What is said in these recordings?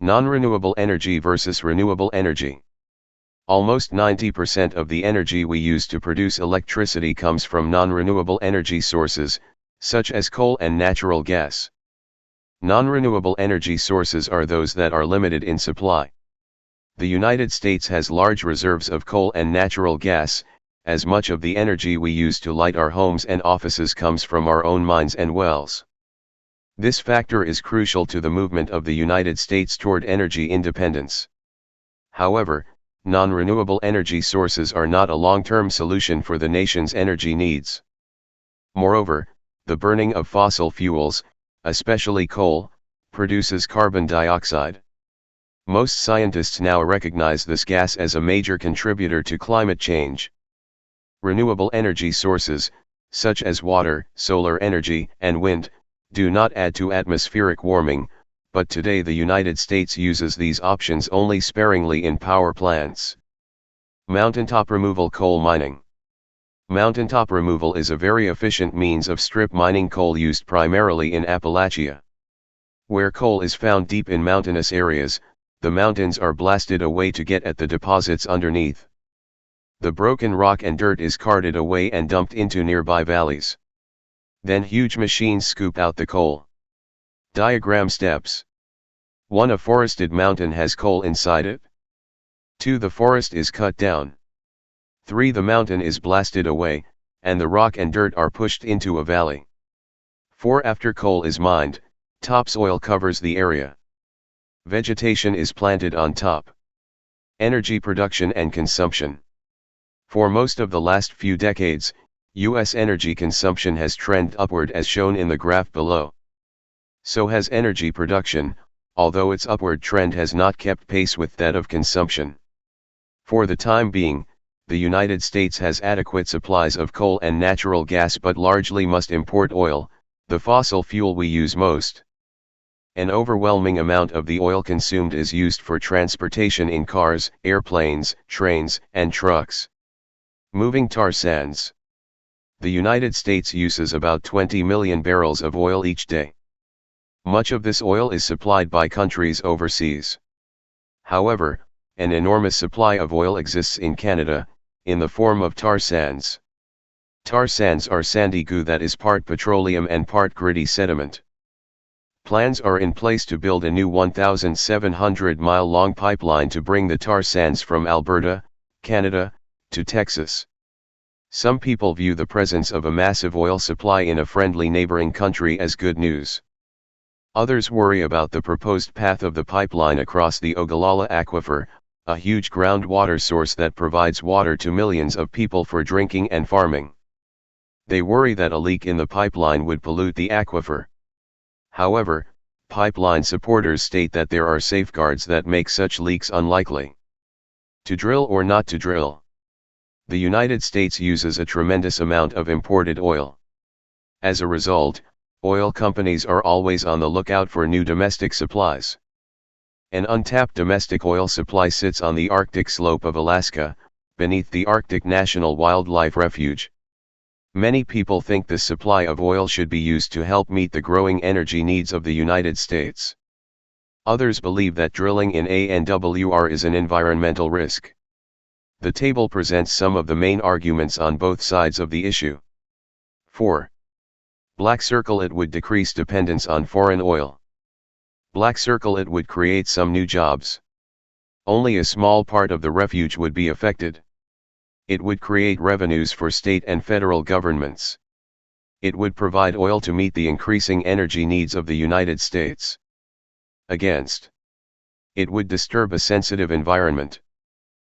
Non-renewable energy versus renewable energy. Almost 90% of the energy we use to produce electricity comes from non-renewable energy sources, such as coal and natural gas. Non-renewable energy sources are those that are limited in supply. The United States has large reserves of coal and natural gas, as much of the energy we use to light our homes and offices comes from our own mines and wells. This factor is crucial to the movement of the United States toward energy independence. However, non-renewable energy sources are not a long-term solution for the nation's energy needs. Moreover, the burning of fossil fuels, especially coal, produces carbon dioxide. Most scientists now recognize this gas as a major contributor to climate change. Renewable energy sources, such as water, solar energy, and wind, do not add to atmospheric warming, but today the United States uses these options only sparingly in power plants. Mountaintop removal coal mining. Mountaintop removal is a very efficient means of strip mining coal used primarily in Appalachia. Where coal is found deep in mountainous areas, the mountains are blasted away to get at the deposits underneath. The broken rock and dirt is carted away and dumped into nearby valleys. Then huge machines scoop out the coal. Diagram steps. 1. A forested mountain has coal inside it. 2. The forest is cut down. 3. The mountain is blasted away, and the rock and dirt are pushed into a valley. 4. After coal is mined, topsoil covers the area. Vegetation is planted on top. Energy production and consumption. For most of the last few decades, U.S. energy consumption has trended upward as shown in the graph below. So has energy production, although its upward trend has not kept pace with that of consumption. For the time being, the United States has adequate supplies of coal and natural gas but largely must import oil, the fossil fuel we use most. An overwhelming amount of the oil consumed is used for transportation in cars, airplanes, trains, and trucks. Moving tar sands. The United States uses about 20 million barrels of oil each day. Much of this oil is supplied by countries overseas. However, an enormous supply of oil exists in Canada, in the form of tar sands. Tar sands are sandy goo that is part petroleum and part gritty sediment. Plans are in place to build a new 1,700-mile-long pipeline to bring the tar sands from Alberta, Canada, to Texas. Some people view the presence of a massive oil supply in a friendly neighboring country as good news. Others worry about the proposed path of the pipeline across the Ogallala Aquifer, a huge groundwater source that provides water to millions of people for drinking and farming. They worry that a leak in the pipeline would pollute the aquifer. However, pipeline supporters state that there are safeguards that make such leaks unlikely. To drill or not to drill? The United States uses a tremendous amount of imported oil. As a result, oil companies are always on the lookout for new domestic supplies. An untapped domestic oil supply sits on the Arctic slope of Alaska, beneath the Arctic National Wildlife Refuge. Many people think this supply of oil should be used to help meet the growing energy needs of the United States. Others believe that drilling in ANWR is an environmental risk. The table presents some of the main arguments on both sides of the issue. 4. Black circle. It would decrease dependence on foreign oil. Black circle. It would create some new jobs. Only a small part of the refuge would be affected. It would create revenues for state and federal governments. It would provide oil to meet the increasing energy needs of the United States. Against. It would disturb a sensitive environment.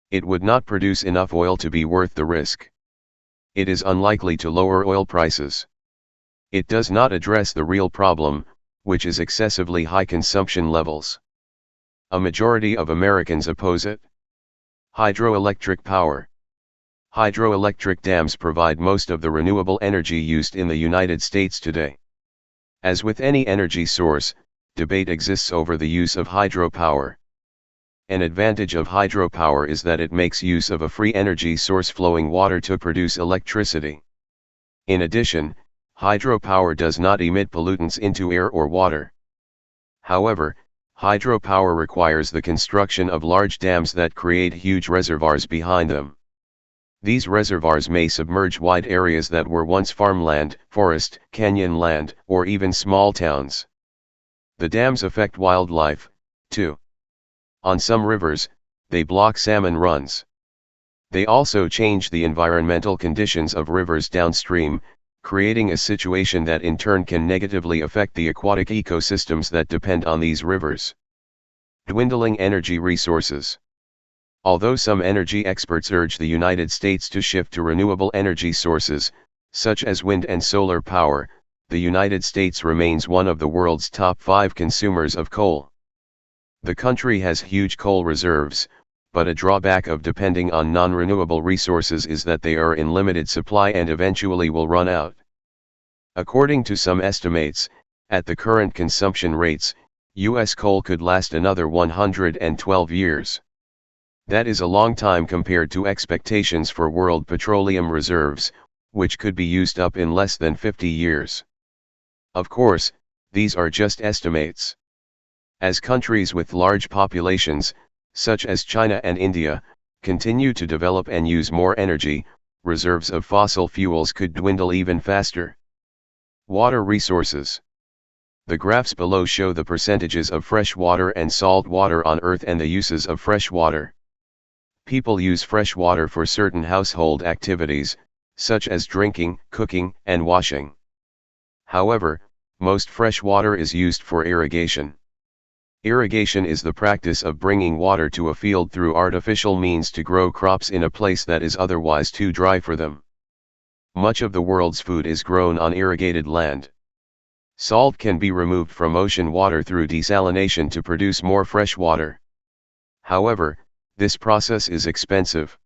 It would not produce enough oil to be worth the risk. It is unlikely to lower oil prices. It does not address the real problem, which is excessively high consumption levels. A majority of Americans oppose it. Hydroelectric power. Hydroelectric dams provide most of the renewable energy used in the United States today. As with any energy source, debate exists over the use of hydropower. An advantage of hydropower is that it makes use of a free energy source, flowing water, to produce electricity. In addition, hydropower does not emit pollutants into air or water. However, Hydropower requires the construction of large dams that create huge reservoirs behind them. These reservoirs may submerge wide areas that were once farmland, forest, canyon land, or even small towns. The dams affect wildlife, too. On some rivers, they block salmon runs. They also change the environmental conditions of rivers downstream, creating a situation that in turn can negatively affect the aquatic ecosystems that depend on these rivers. Dwindling energy resources. Although some energy experts urge the United States to shift to renewable energy sources, such as wind and solar power, the United States remains one of the world's top 5 consumers of coal. The country has huge coal reserves, but a drawback of depending on non-renewable resources is that they are in limited supply and eventually will run out. According to some estimates, at the current consumption rates, U.S. coal could last another 112 years. That is a long time compared to expectations for world petroleum reserves, which could be used up in less than 50 years. Of course, these are just estimates. As countries with large populations, such as China and India, continue to develop and use more energy, reserves of fossil fuels could dwindle even faster. Water resources. The graphs below show the percentages of fresh water and salt water on Earth and the uses of fresh water. People use fresh water for certain household activities, such as drinking, cooking, and washing. However, most fresh water is used for irrigation. Irrigation is the practice of bringing water to a field through artificial means to grow crops in a place that is otherwise too dry for them. Much of the world's food is grown on irrigated land. Salt can be removed from ocean water through desalination to produce more fresh water. However, this process is expensive.